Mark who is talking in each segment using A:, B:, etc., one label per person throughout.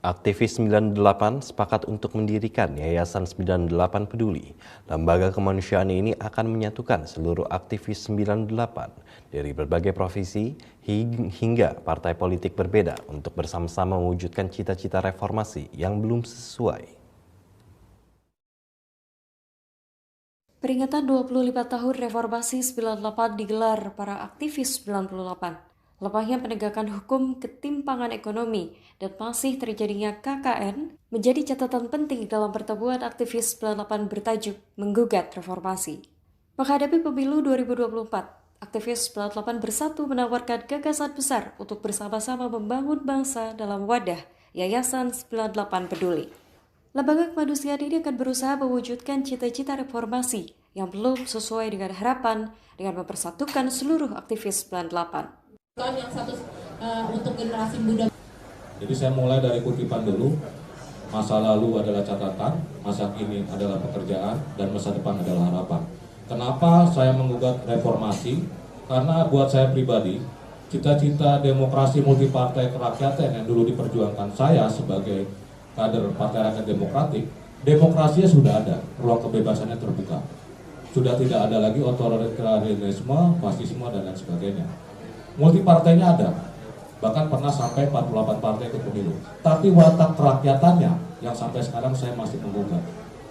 A: Aktivis 98 sepakat untuk mendirikan Yayasan 98 Peduli. Lembaga kemanusiaan ini akan menyatukan seluruh aktivis 98 dari berbagai profesi hingga partai politik berbeda untuk bersama-sama mewujudkan cita-cita reformasi yang belum sesuai.
B: Peringatan 25 tahun Reformasi 98 digelar para aktivis 98. Lemahnya penegakan hukum, ketimpangan ekonomi, dan masih terjadinya KKN menjadi catatan penting dalam pertemuan aktivis 98 bertajuk Menggugat Reformasi. Menghadapi pemilu 2024, aktivis 98 bersatu menawarkan gagasan besar untuk bersama-sama membangun bangsa dalam wadah Yayasan 98 Peduli. Lembaga kemanusiaan ini akan berusaha mewujudkan cita-cita reformasi yang belum sesuai dengan harapan dengan mempersatukan seluruh aktivis 98.
C: Yang satu untuk generasi muda.
D: Jadi saya mulai dari kutipan dulu. Masa lalu adalah catatan, masa kini adalah pekerjaan, dan masa depan adalah harapan. Kenapa saya menggugat reformasi? Karena buat saya pribadi, cita-cita demokrasi multipartai kerakyatan yang dulu diperjuangkan saya sebagai kader Partai Rakyat Demokratik, demokrasinya sudah ada, ruang kebebasannya terbuka. Sudah tidak ada lagi otoritarianisme, fasisme, dan lain sebagainya. Multipartainya ada, bahkan pernah sampai 48 partai ke pemilu. Tapi watak kerakyatannya yang sampai sekarang saya masih menggugat.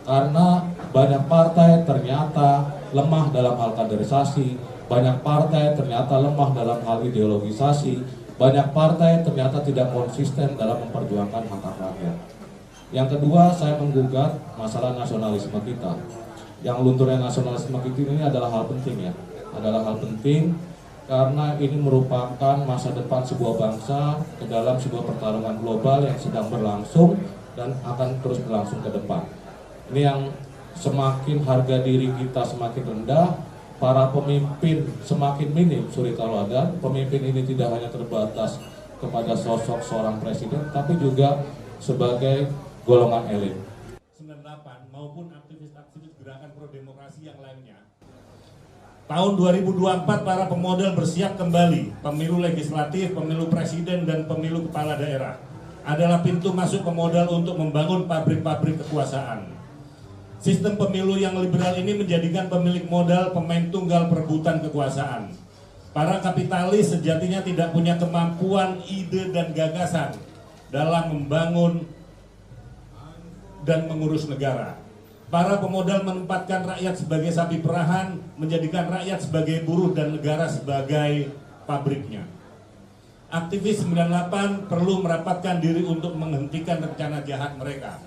D: Karena banyak partai ternyata lemah dalam hal kaderisasi, banyak partai ternyata lemah dalam hal ideologisasi, banyak partai ternyata tidak konsisten dalam memperjuangkan hak rakyat. Yang kedua, saya menggugat masalah nasionalisme kita. Yang lunturnya nasionalisme kita ini adalah hal penting ya, adalah hal penting karena ini merupakan masa depan sebuah bangsa ke dalam sebuah pertarungan global yang sedang berlangsung dan akan terus berlangsung ke depan. Ini yang semakin harga diri kita semakin rendah, para pemimpin semakin minim suri tauladan. Pemimpin ini tidak hanya terbatas kepada sosok seorang presiden, tapi juga sebagai golongan elit.
E: 98 maupun aktivis-aktivis gerakan pro demokrasi yang lainnya. Tahun 2024 para pemodal bersiap kembali. Pemilu legislatif, pemilu presiden, dan pemilu kepala daerah adalah pintu masuk pemodal untuk membangun pabrik-pabrik kekuasaan. Sistem pemilu yang liberal ini menjadikan pemilik modal pemain tunggal perebutan kekuasaan. Para kapitalis sejatinya tidak punya kemampuan, ide, dan gagasan dalam membangun dan mengurus negara. Para pemodal menempatkan rakyat sebagai sapi perahan, menjadikan rakyat sebagai buruh dan negara sebagai pabriknya. Aktivis 98 perlu merapatkan diri untuk menghentikan rencana jahat mereka.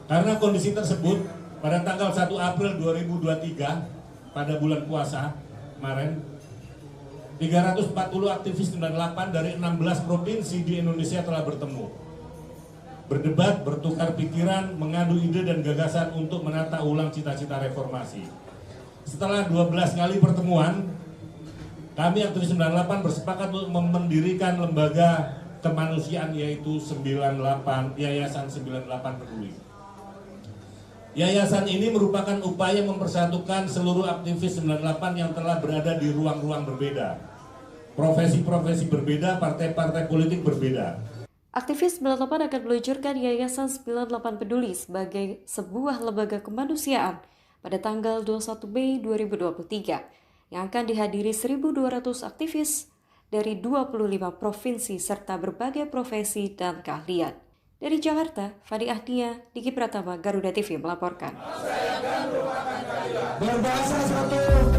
E: Karena kondisi tersebut, pada tanggal 1 April 2023, pada bulan puasa kemarin, 340 aktivis 98 dari 16 provinsi di Indonesia telah bertemu. Berdebat, bertukar pikiran, mengadu ide dan gagasan untuk menata ulang cita-cita reformasi. Setelah 12 kali pertemuan, kami aktivis 98 bersepakat untuk mendirikan lembaga kemanusiaan yaitu Yayasan 98 Peduli. Yayasan ini merupakan upaya mempersatukan seluruh aktivis 98 yang telah berada di ruang-ruang berbeda. Profesi-profesi berbeda, partai-partai politik berbeda.
B: Aktivis 98 akan meluncurkan Yayasan 98 Peduli sebagai sebuah lembaga kemanusiaan pada tanggal 21 Mei 2023 yang akan dihadiri 1.200 aktivis dari 25 provinsi serta berbagai profesi dan keahlian. Dari Jakarta, Fadi Ahdia, Diki Pratama, Garuda TV melaporkan.
F: Berbahasa satu.